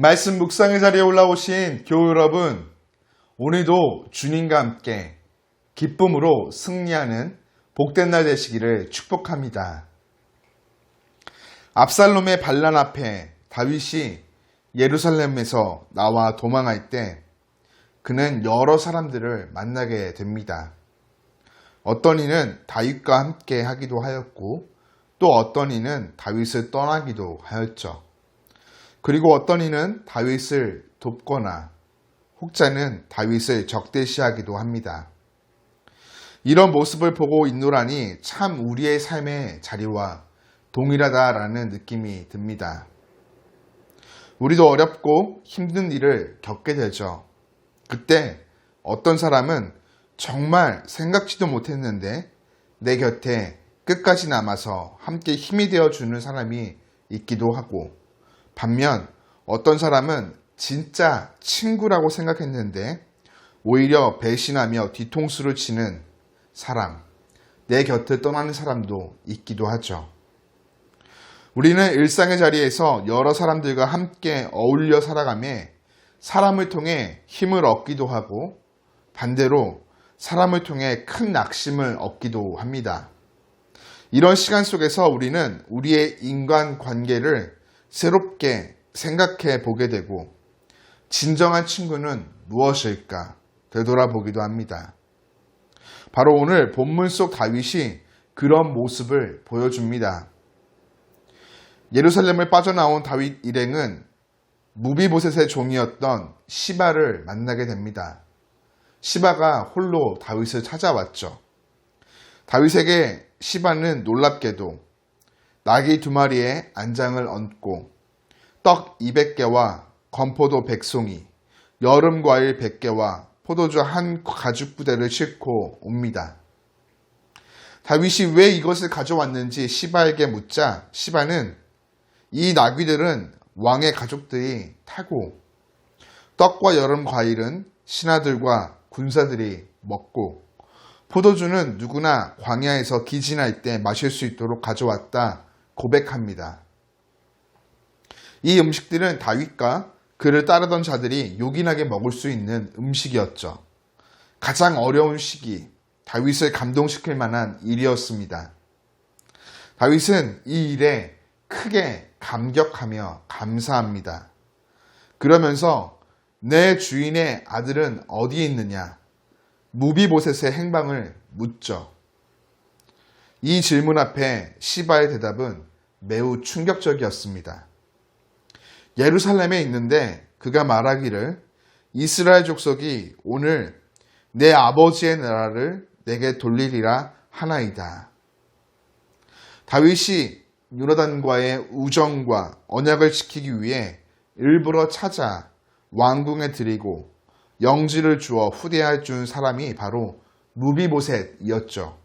말씀 묵상의 자리에 올라오신 교우 여러분, 오늘도 주님과 함께 기쁨으로 승리하는 복된 날 되시기를 축복합니다. 압살롬의 반란 앞에 다윗이 예루살렘에서 나와 도망할 때 그는 여러 사람들을 만나게 됩니다. 어떤 이는 다윗과 함께 하기도 하였고 또 어떤 이는 다윗을 떠나기도 하였죠. 그리고 어떤 이는 다윗을 돕거나 혹자는 다윗을 적대시하기도 합니다. 이런 모습을 보고 있노라니 참 우리의 삶의 자리와 동일하다라는 느낌이 듭니다. 우리도 어렵고 힘든 일을 겪게 되죠. 그때 어떤 사람은 정말 생각지도 못했는데 내 곁에 끝까지 남아서 함께 힘이 되어주는 사람이 있기도 하고, 반면 어떤 사람은 진짜 친구라고 생각했는데 오히려 배신하며 뒤통수를 치는 사람, 내 곁을 떠나는 사람도 있기도 하죠. 우리는 일상의 자리에서 여러 사람들과 함께 어울려 살아가며 사람을 통해 힘을 얻기도 하고 반대로 사람을 통해 큰 낙심을 얻기도 합니다. 이런 시간 속에서 우리는 우리의 인간관계를 새롭게 생각해 보게 되고 진정한 친구는 무엇일까 되돌아보기도 합니다. 바로 오늘 본문 속 다윗이 그런 모습을 보여줍니다. 예루살렘을 빠져나온 다윗 일행은 무비보셋의 종이었던 시바를 만나게 됩니다. 시바가 홀로 다윗을 찾아왔죠. 다윗에게 시바는 놀랍게도 나귀 2마리에 안장을 얹고 떡 200개와 건포도 100송이, 여름과일 100개와 포도주 한 가죽부대를 싣고 옵니다. 다윗이 왜 이것을 가져왔는지 시바에게 묻자 시바는 이 나귀들은 왕의 가족들이 타고 떡과 여름 과일은 신하들과 군사들이 먹고 포도주는 누구나 광야에서 기진할 때 마실 수 있도록 가져왔다 고백합니다. 이 음식들은 다윗과 그를 따르던 자들이 요긴하게 먹을 수 있는 음식이었죠. 가장 어려운 시기, 다윗을 감동시킬 만한 일이었습니다. 다윗은 이 일에 크게 감격하며 감사합니다. 그러면서 내 주인의 아들은 어디에 있느냐? 무비보셋의 행방을 묻죠. 이 질문 앞에 시바의 대답은 매우 충격적이었습니다. 예루살렘에 있는데 그가 말하기를 이스라엘 족속이 오늘 내 아버지의 나라를 내게 돌리리라 하나이다. 다윗이 요나단과의 우정과 언약을 지키기 위해 일부러 찾아 왕궁에 들이고 영지를 주어 후대해 준 사람이 바로 무비보셋이었죠.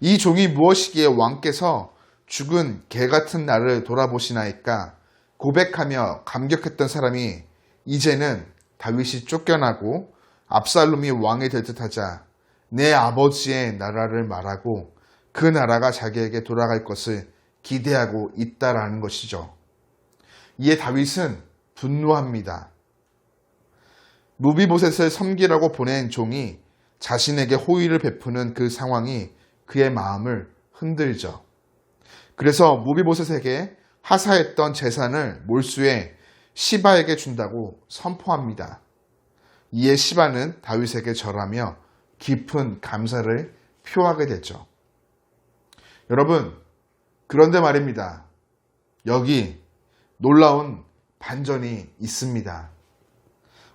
이 종이 무엇이기에 왕께서 죽은 개 같은 나를 돌아보시나이까 고백하며 감격했던 사람이 이제는 다윗이 쫓겨나고 압살롬이 왕이 될 듯하자 내 아버지의 나라를 말하고 그 나라가 자기에게 돌아갈 것을 기대하고 있다라는 것이죠. 이에 다윗은 분노합니다. 무비보셋을 섬기라고 보낸 종이 자신에게 호의를 베푸는 그 상황이 그의 마음을 흔들죠. 그래서 무비보셋에게 하사했던 재산을 몰수해 시바에게 준다고 선포합니다. 이에 시바는 다윗에게 절하며 깊은 감사를 표하게 되죠. 여러분, 그런데 말입니다. 여기 놀라운 반전이 있습니다.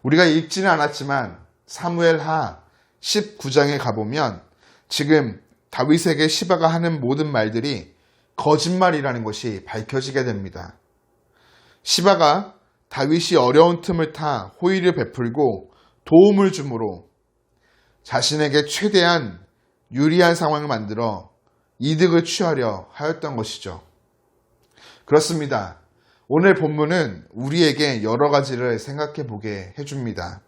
우리가 읽지는 않았지만 사무엘하 19장에 가보면 지금 다윗에게 시바가 하는 모든 말들이 거짓말이라는 것이 밝혀지게 됩니다. 시바가 다윗이 어려운 틈을 타 호의를 베풀고 도움을 주므로 자신에게 최대한 유리한 상황을 만들어 이득을 취하려 하였던 것이죠. 그렇습니다. 오늘 본문은 우리에게 여러 가지를 생각해 보게 해줍니다.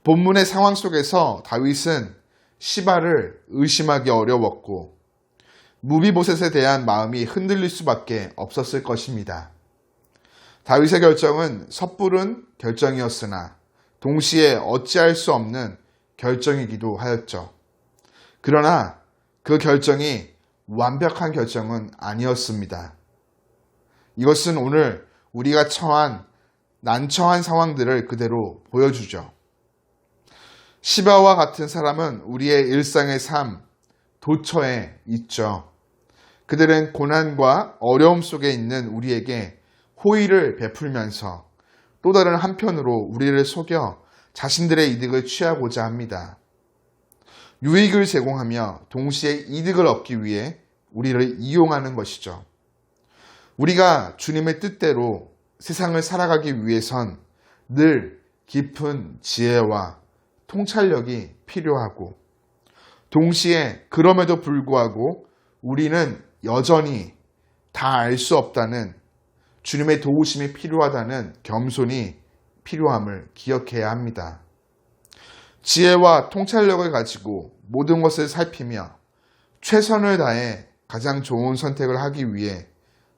본문의 상황 속에서 다윗은 시바를 의심하기 어려웠고 무비보셋에 대한 마음이 흔들릴 수밖에 없었을 것입니다. 다윗의 결정은 섣부른 결정이었으나 동시에 어찌할 수 없는 결정이기도 하였죠. 그러나 그 결정이 완벽한 결정은 아니었습니다. 이것은 오늘 우리가 처한 난처한 상황들을 그대로 보여주죠. 시바와 같은 사람은 우리의 일상의 삶, 도처에 있죠. 그들은 고난과 어려움 속에 있는 우리에게 호의를 베풀면서 또 다른 한편으로 우리를 속여 자신들의 이득을 취하고자 합니다. 유익을 제공하며 동시에 이득을 얻기 위해 우리를 이용하는 것이죠. 우리가 주님의 뜻대로 세상을 살아가기 위해선 늘 깊은 지혜와 통찰력이 필요하고 동시에 그럼에도 불구하고 우리는 여전히 다 알 수 없다는 주님의 도우심이 필요하다는 겸손이 필요함을 기억해야 합니다. 지혜와 통찰력을 가지고 모든 것을 살피며 최선을 다해 가장 좋은 선택을 하기 위해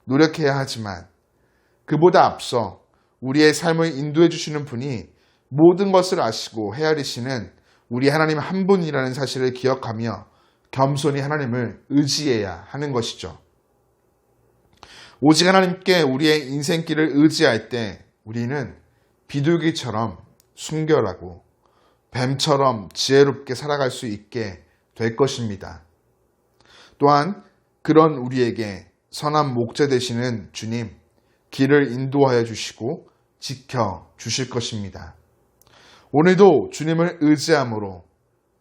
노력해야 하지만 그보다 앞서 우리의 삶을 인도해 주시는 분이 모든 것을 아시고 헤아리시는 우리 하나님 한 분이라는 사실을 기억하며 겸손히 하나님을 의지해야 하는 것이죠. 오직 하나님께 우리의 인생길을 의지할 때 우리는 비둘기처럼 순결하고 뱀처럼 지혜롭게 살아갈 수 있게 될 것입니다. 또한 그런 우리에게 선한 목자 되시는 주님, 길을 인도하여 주시고 지켜 주실 것입니다. 오늘도 주님을 의지함으로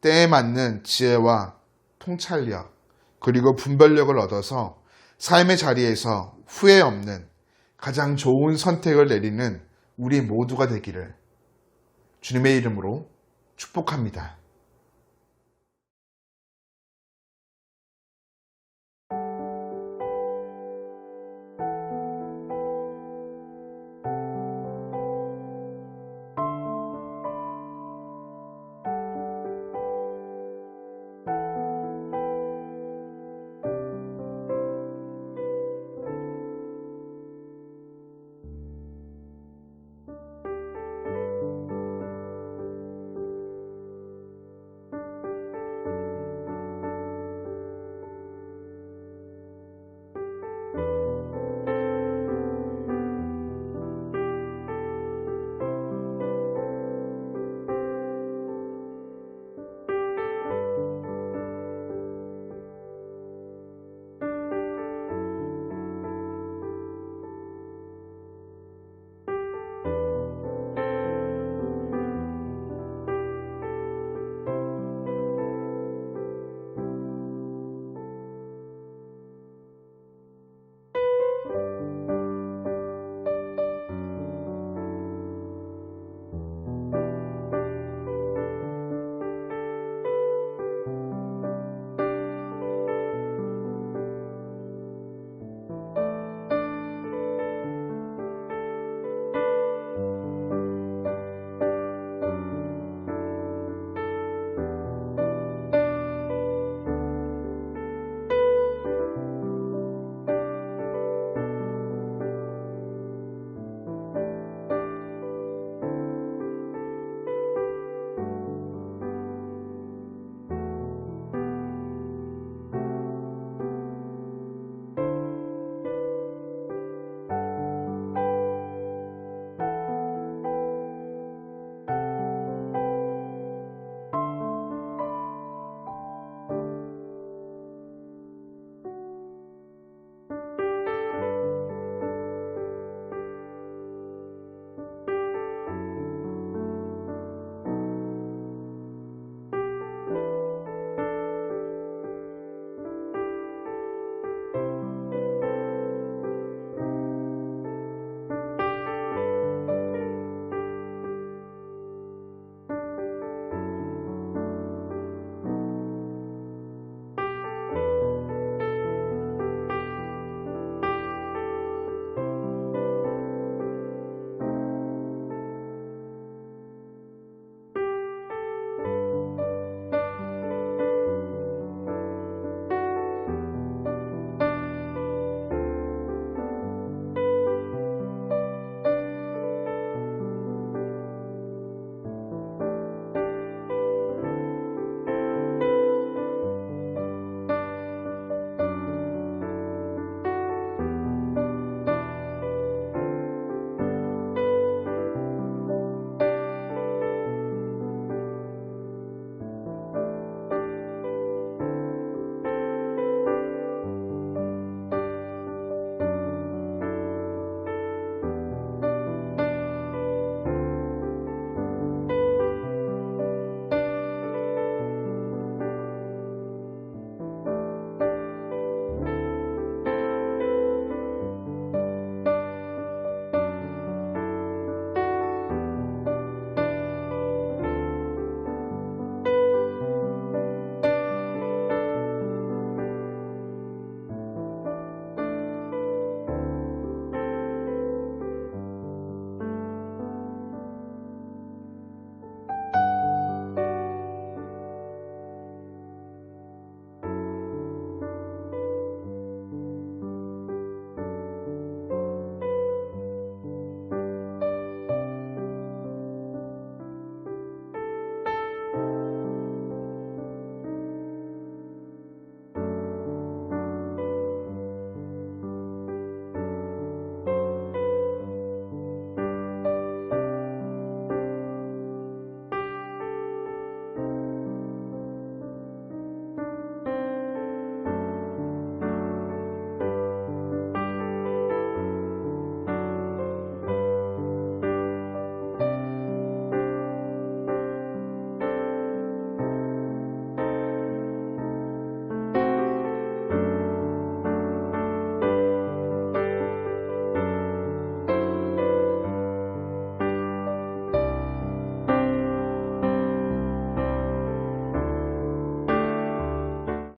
때에 맞는 지혜와 통찰력 그리고 분별력을 얻어서 삶의 자리에서 후회 없는 가장 좋은 선택을 내리는 우리 모두가 되기를 주님의 이름으로 축복합니다.